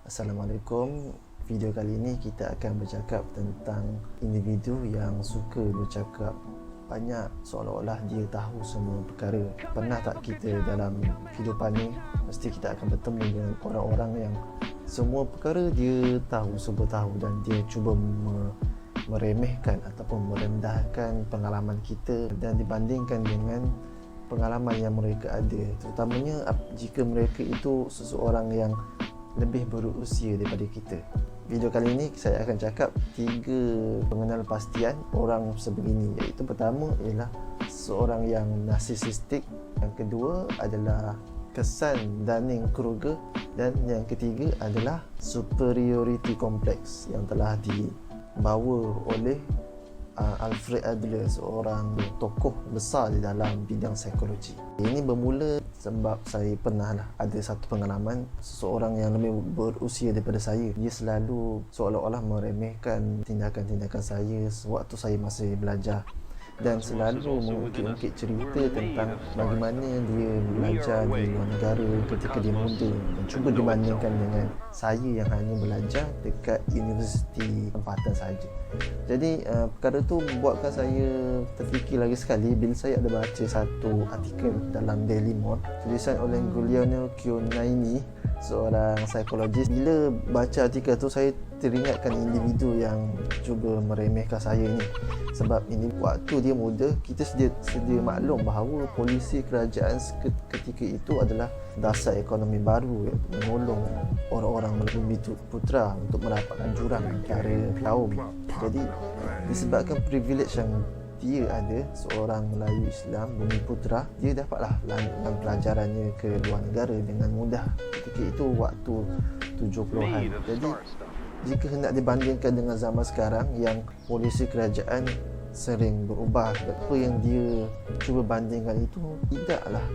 Assalamualaikum. Video kali ini kita akan bercakap tentang individu yang suka bercakap banyak seolah-olah dia tahu semua perkara. Pernah tak kita dalam kehidupan ni mesti kita akan bertemu dengan orang-orang yang semua perkara dia tahu, serba tahu, dan dia cuba meremehkan ataupun merendahkan pengalaman kita dan dibandingkan dengan pengalaman yang mereka ada, terutamanya jika mereka itu seseorang yang lebih berusia daripada kita. Video kali ini saya akan cakap 3 pengenalpastian orang sebegini, iaitu pertama ialah seorang yang narsisistik, yang kedua adalah kesan Dunning-Kruger, dan yang ketiga adalah superiority complex yang telah dibawa oleh Alfred Adler, seorang tokoh besar di dalam bidang psikologi. Ini bermula sebab saya pernah ada satu pengalaman seseorang yang lebih berusia daripada saya. Dia selalu seolah-olah meremehkan tindakan-tindakan saya sewaktu saya masih belajar, dan selalu mengungkit-ungkit cerita tentang bagaimana dia belajar di luar negara ketika dia muda, dan cuba dibandingkan dengan saya yang hanya belajar dekat universiti tempatan saja. Jadi perkara tu membuatkan saya terfikir lagi sekali bila saya ada baca satu artikel dalam Daily Mail tulisan oleh Giuliano Chionaini, seorang psikologis. Bila baca artikel tu saya teringatkan individu yang cuba meremehkan saya ni. Sebab ini waktu dia muda, kita sedia maklum bahawa polisi kerajaan ketika itu adalah dasar ekonomi baru yang menolong orang-orang Bumi Putra untuk mendapatkan jurang antara kaum. Jadi disebabkan privilege yang dia ada, seorang Melayu Islam Bumi Putra, dia dapatlah melanjutkan pelajarannya ke luar negara dengan mudah ketika itu waktu 70-an. Jadi jika hendak dibandingkan dengan zaman sekarang yang polisi kerajaan sering berubah, apa yang dia cuba bandingkan itu tidaklah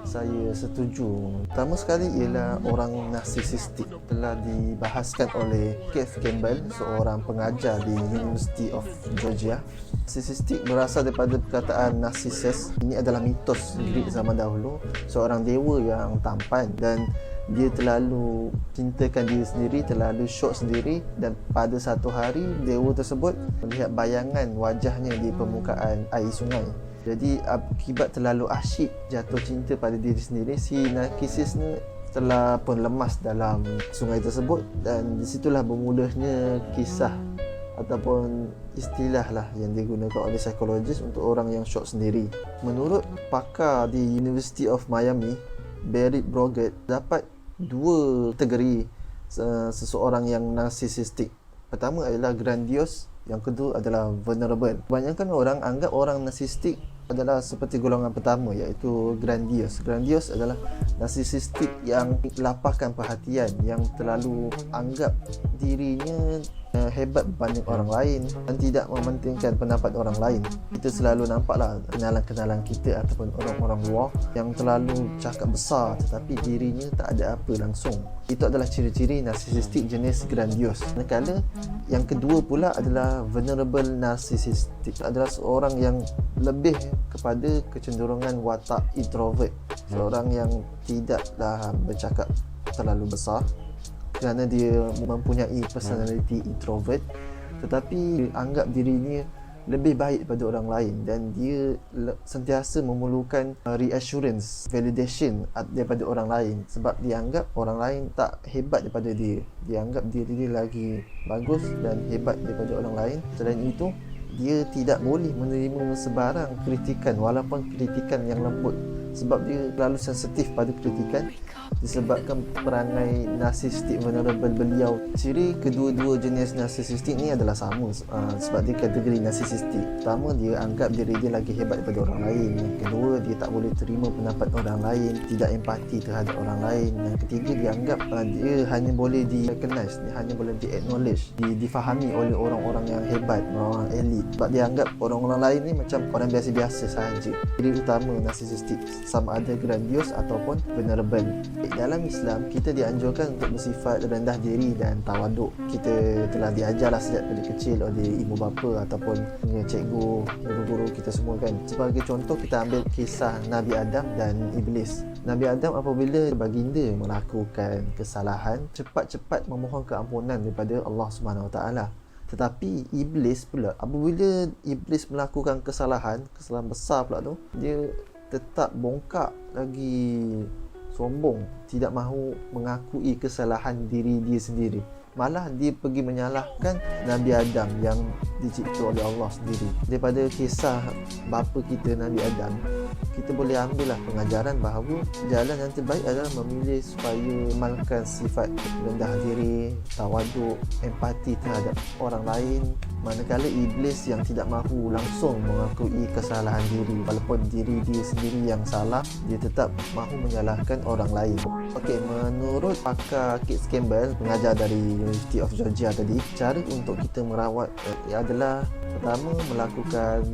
saya setuju. Pertama sekali ialah orang narsisistik. Telah dibahaskan oleh Keith Campbell, seorang pengajar di University of Georgia. Narsisistik berasal daripada perkataan Narcissus. Ini adalah mitos Greek zaman dahulu, seorang dewa yang tampan dan dia terlalu cintakan diri sendiri, terlalu syok sendiri, dan pada satu hari dewa tersebut melihat bayangan wajahnya di permukaan air sungai. Jadi akibat terlalu asyik jatuh cinta pada diri sendiri, si narkisis ni telah pun lemas dalam sungai tersebut, dan disitulah bermulanya kisah ataupun istilah lah yang digunakan oleh psikologis untuk orang yang syok sendiri. Menurut pakar di University of Miami, Barry Brogat, dapat 2 kategori seseorang yang narsisistik. Pertama adalah grandiose, yang kedua adalah vulnerable. Kebanyakan orang anggap orang narsistik adalah seperti golongan pertama, iaitu grandiose. Grandiose adalah narsisistik yang lapahkan perhatian, yang terlalu anggap dirinya hebat berbanding orang lain dan tidak mementingkan pendapat orang lain. Kita selalu nampaklah kenalan-kenalan kita ataupun orang-orang luar yang terlalu cakap besar tetapi dirinya tak ada apa langsung. Itu adalah ciri-ciri narsisistik jenis grandiose. Manakala yang kedua pula adalah vulnerable narsisistik, adalah seorang yang lebih kepada kecenderungan watak introvert, seorang yang tidaklah bercakap terlalu besar kerana dia mempunyai personality introvert, tetapi anggap dirinya lebih baik daripada orang lain, dan dia sentiasa memerlukan reassurance, validation daripada orang lain, sebab dia anggap orang lain tak hebat daripada dia. Dia anggap diri dia lagi bagus dan hebat daripada orang lain. Selain itu, dia tidak boleh menerima sebarang kritikan, walaupun kritikan yang lembut, sebab dia terlalu sensitif pada kritikan disebabkan perangai narsistik vulnerable beliau. Ciri kedua-dua jenis narsisistik ni adalah sama, sebab dia kategori narsisistik. Pertama, dia anggap diri dia lagi hebat daripada orang lain. Yang kedua, dia tak boleh terima pendapat orang lain, tidak empati terhadap orang lain. Yang ketiga, dia anggap dia hanya boleh di-recognize, dia hanya boleh di-acknowledge, difahami oleh orang-orang yang hebat, orang elit, sebab dia anggap orang-orang lain ni macam orang biasa-biasa sahaja. Ciri utama narsisistik. sama ada grandios ataupun venerable. Dalam Islam, kita dianjurkan untuk bersifat rendah diri dan tawaduk. Kita telah diajarlah sejak dari kecil oleh ibu bapa ataupun cikgu, guru-guru kita semua kan. Sebagai contoh, kita ambil kisah Nabi Adam dan Iblis. Nabi Adam apabila baginda melakukan kesalahan, cepat-cepat memohon keampunan daripada Allah SWT. Tetapi Iblis pula, apabila Iblis melakukan kesalahan besar pula tu, dia tetap bongkak lagi, sombong, tidak mahu mengakui kesalahan diri dia sendiri. Malah dia pergi menyalahkan Nabi Adam yang dicipta oleh Allah sendiri. Daripada kisah bapa kita Nabi Adam, kita boleh ambil pengajaran bahawa jalan yang terbaik adalah memilih supaya amalkan sifat rendah diri, tawaduk, empati terhadap orang lain. Manakala Iblis yang tidak mahu langsung mengakui kesalahan diri, walaupun diri dia sendiri yang salah, dia tetap mahu menyalahkan orang lain. Okey, menurut pakar Keith Campbell, pengajar dari University of Georgia tadi, cara untuk kita merawat adalah pertama, melakukan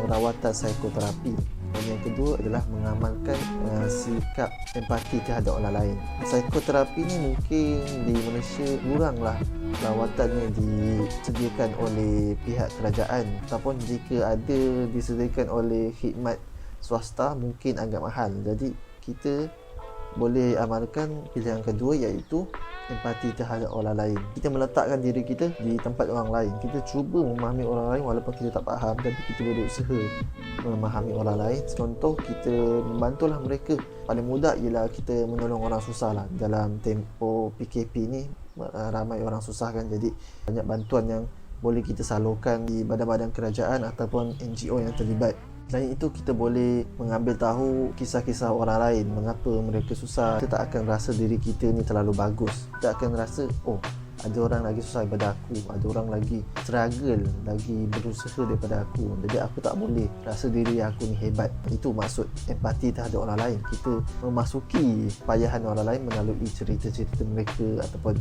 rawatan psikoterapi. Dan yang kedua adalah mengamalkan sikap empati terhadap orang lain. Psikoterapi ni mungkin di Malaysia kuranglah rawatannya disediakan oleh pihak kerajaan, ataupun jika ada disediakan oleh khidmat swasta mungkin agak mahal. Jadi kita boleh amalkan pilihan kedua, iaitu empati terhadap orang lain. Kita meletakkan diri kita di tempat orang lain. Kita cuba memahami orang lain walaupun kita tak faham, tapi kita berusaha memahami orang lain. Contoh, kita membantulah mereka. Paling mudah ialah kita menolong orang susah lah. Dalam tempoh PKP ni ramai orang susah kan, jadi banyak bantuan yang boleh kita salurkan di badan-badan kerajaan ataupun NGO yang terlibat. Selain itu, kita boleh mengambil tahu kisah-kisah orang lain, mengapa mereka susah. Kita tak akan rasa diri kita ni terlalu bagus. Kita akan rasa, oh, ada orang lagi susah daripada aku, ada orang lagi struggle, lagi berusaha daripada aku. Jadi aku tak boleh rasa diri aku ni hebat. Itu maksud empati terhadap orang lain. Kita memasuki payahan orang lain melalui cerita-cerita mereka ataupun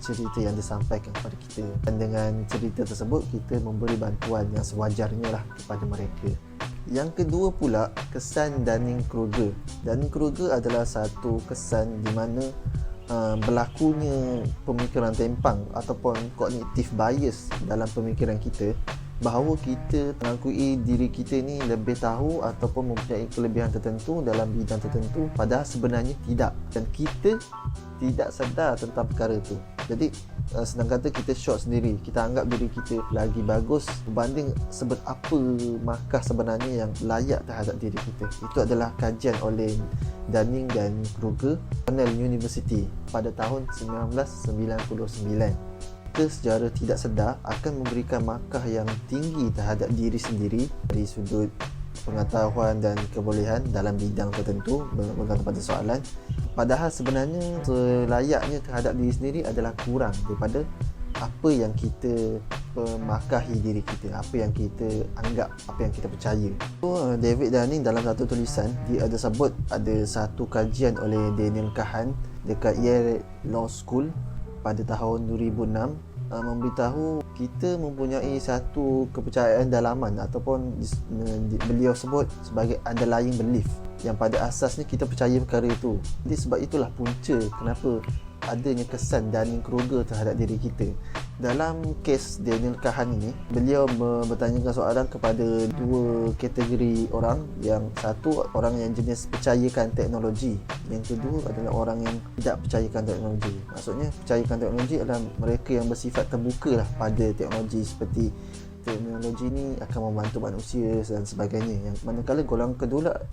cerita yang disampaikan kepada kita. Dan dengan cerita tersebut, kita memberi bantuan yang sewajarnya lah kepada mereka. Yang kedua pula, kesan Dunning-Kruger. Dunning-Kruger adalah satu kesan di mana berlakunya pemikiran tempang ataupun cognitive bias dalam pemikiran kita, bahawa kita mengakui diri kita ni lebih tahu ataupun mempunyai kelebihan tertentu dalam bidang tertentu, padahal sebenarnya tidak, dan kita tidak sedar tentang perkara itu. Jadi senang kata, kita short sendiri. Kita anggap diri kita lagi bagus berbanding apa markah sebenarnya yang layak terhadap diri kita. Itu adalah kajian oleh Dunning dan Kruger, Cornell University pada tahun 1999. Kita secara tidak sedar akan memberikan markah yang tinggi terhadap diri sendiri dari sudut pengetahuan dan kebolehan dalam bidang tertentu bergantung pada soalan, padahal sebenarnya selayaknya terhadap diri sendiri adalah kurang daripada apa yang kita markahi diri kita, apa yang kita anggap, apa yang kita percaya. David Dunning dalam satu tulisan, dia ada sebut ada satu kajian oleh Daniel Kahan dekat Yale Law School pada tahun 2006 memberitahu kita mempunyai satu kepercayaan dalaman ataupun beliau sebut sebagai underlying belief, yang pada asasnya kita percaya perkara itu. Jadi sebab itulah punca kenapa adanya kesan Dunning-Kruger terhadap diri kita. Dalam kes Daniel Kahan ini, beliau bertanyakan soalan kepada dua kategori orang. Yang satu, orang yang jenis percayakan teknologi. Yang kedua adalah orang yang tidak percayakan teknologi. Maksudnya percayakan teknologi adalah mereka yang bersifat terbuka lah pada teknologi, seperti teknologi ni akan membantu manusia dan sebagainya. Yang manakala golongan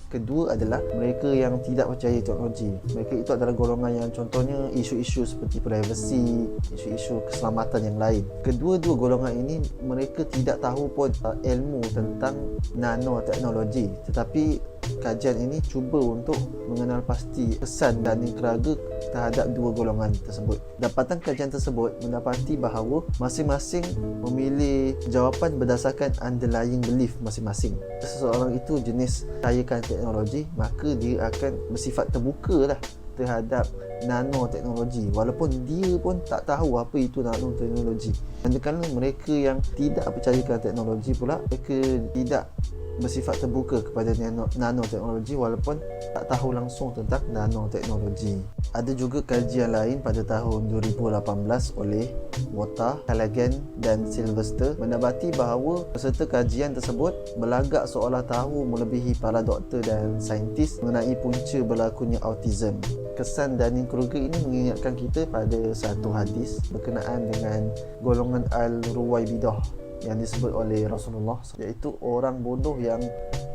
kedua adalah mereka yang tidak percaya teknologi. Mereka itu adalah golongan yang contohnya isu-isu seperti privacy, isu-isu keselamatan yang lain. Kedua-dua golongan ini mereka tidak tahu pun ilmu tentang nanoteknologi, tetapi kajian ini cuba untuk mengenal pasti kesan Dunning-Kruger terhadap dua golongan tersebut. Dapatan kajian tersebut mendapati bahawa masing-masing memilih jawapan berdasarkan underlying belief masing-masing. Seseorang itu jenis percayakan teknologi, maka dia akan bersifat terbuka lah terhadap nanoteknologi, walaupun dia pun tak tahu apa itu nanoteknologi. Manakala mereka yang tidak percayakan teknologi pula, mereka tidak bersifat terbuka kepada nanoteknologi walaupun tak tahu langsung tentang nanoteknologi. Ada juga kajian lain pada tahun 2018 oleh Wota, Callaghan dan Sylvester mendapati bahawa peserta kajian tersebut berlagak seolah tahu melebihi para doktor dan saintis mengenai punca berlakunya autism. Kesan Dunning-Kruger ini mengingatkan kita pada satu hadis berkenaan dengan golongan Al-Ruwaibidah yang disebut oleh Rasulullah, iaitu orang bodoh yang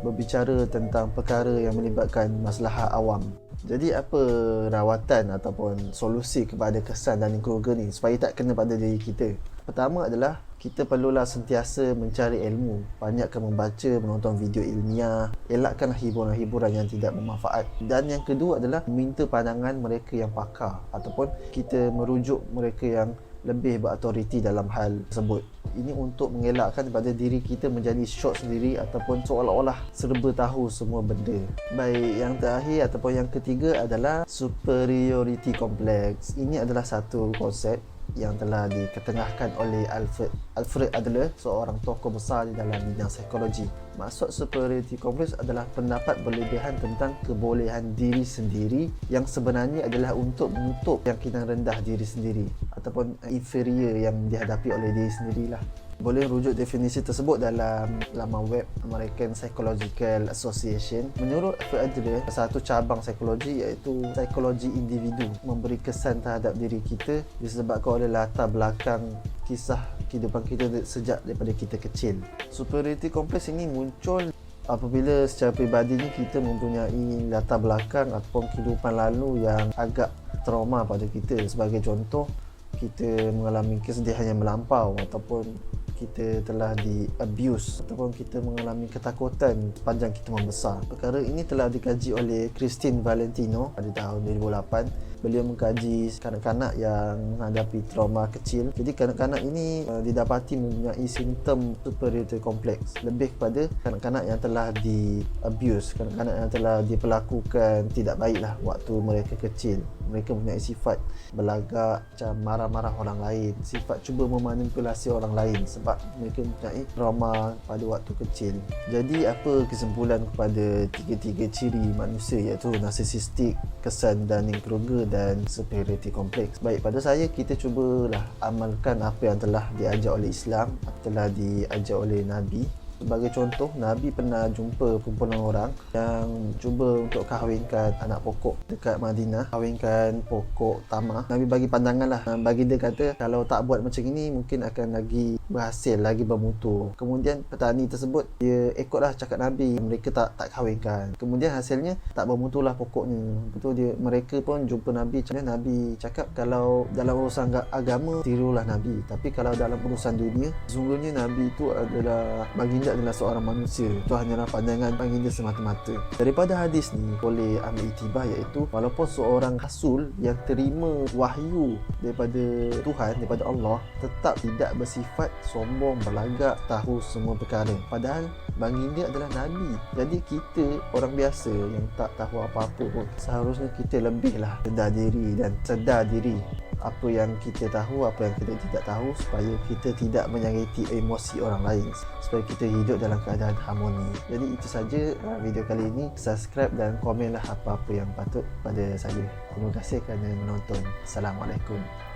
berbicara tentang perkara yang melibatkan masalah awam. Jadi apa rawatan ataupun solusi kepada kesan Dunning-Kruger ni supaya tak kena pada diri kita? Pertama adalah kita perlulah sentiasa mencari ilmu, banyakkan membaca, menonton video ilmiah, elakkanlah hiburan-hiburan yang tidak bermanfaat. Dan yang kedua adalah minta pandangan mereka yang pakar ataupun kita merujuk mereka yang lebih berautoriti dalam hal tersebut. Ini untuk mengelakkan daripada diri kita menjadi shock sendiri ataupun seolah-olah serba tahu semua benda. Baik, yang terakhir ataupun yang ketiga adalah superiority complex. Ini adalah satu konsep yang telah diketengahkan oleh Alfred Adler, seorang tokoh besar di dalam bidang psikologi. Maksud superiority complex adalah pendapat berlebihan tentang kebolehan diri sendiri yang sebenarnya adalah untuk menutup keyakinan rendah diri sendiri ataupun inferior yang dihadapi oleh diri sendirilah. Boleh rujuk definisi tersebut dalam laman web American Psychological Association. Menurut Adler, satu cabang psikologi iaitu psikologi individu memberi kesan terhadap diri kita disebabkan oleh latar belakang kisah kehidupan kita sejak daripada kita kecil. Superiority complex ini muncul apabila secara peribadinya kita mempunyai latar belakang ataupun kehidupan lalu yang agak trauma pada kita. Sebagai contoh, kita mengalami kesedihan yang melampau ataupun kita telah di-abuse ataupun kita mengalami ketakutan sepanjang kita membesar. Perkara ini telah dikaji oleh Christine Valentino pada tahun 2008. Beliau mengkaji kanak-kanak yang menghadapi trauma kecil. Jadi kanak-kanak ini didapati mempunyai simptom superiority complex lebih kepada kanak-kanak yang telah di-abuse, kanak-kanak yang telah diperlakukan tidak baiklah waktu mereka kecil. Mereka mempunyai sifat berlagak, macam marah-marah orang lain, sifat cuba memanipulasi orang lain sebab mereka mempunyai trauma pada waktu kecil. Jadi apa kesimpulan kepada tiga-tiga ciri manusia, iaitu narsisistik, kesan Dunning-Kruger dan superiority complex? Baik, pada saya kita cubalah amalkan apa yang telah diajar oleh Islam, telah diajar oleh Nabi. Sebagai contoh, Nabi pernah jumpa kumpulan orang yang cuba untuk kahwinkan anak pokok dekat Madinah, kahwinkan pokok tamar. Nabi bagi pandangan lah, bagi dia kata kalau tak buat macam ini mungkin akan lagi berhasil, lagi bermutu. Kemudian petani tersebut dia ikutlah cakap Nabi, mereka tak kahwinkan. Kemudian hasilnya tak bermutulah pokoknya. Betul, mereka pun jumpa Nabi. Nabi cakap kalau dalam urusan agama tirulah Nabi, tapi kalau dalam urusan dunia sesungguhnya Nabi itu adalah baginda adalah seorang manusia. Itu hanyalah pandangan baginda semata-mata. Daripada hadis ni boleh ambil iktibar, iaitu walaupun seorang rasul yang terima wahyu daripada Tuhan, daripada Allah, tetap tidak bersifat sombong, berlagak, tahu semua perkara. Padahal baginda adalah Nabi. Jadi kita orang biasa yang tak tahu apa-apa pun seharusnya kita lebihlah sedar diri apa yang kita tahu, apa yang kita tidak tahu, supaya kita tidak menyakiti emosi orang lain, supaya kita hidup dalam keadaan harmoni. Jadi itu saja video kali ini. Subscribe dan komenlah apa-apa yang patut pada saya. Terima kasih kerana menonton. Assalamualaikum.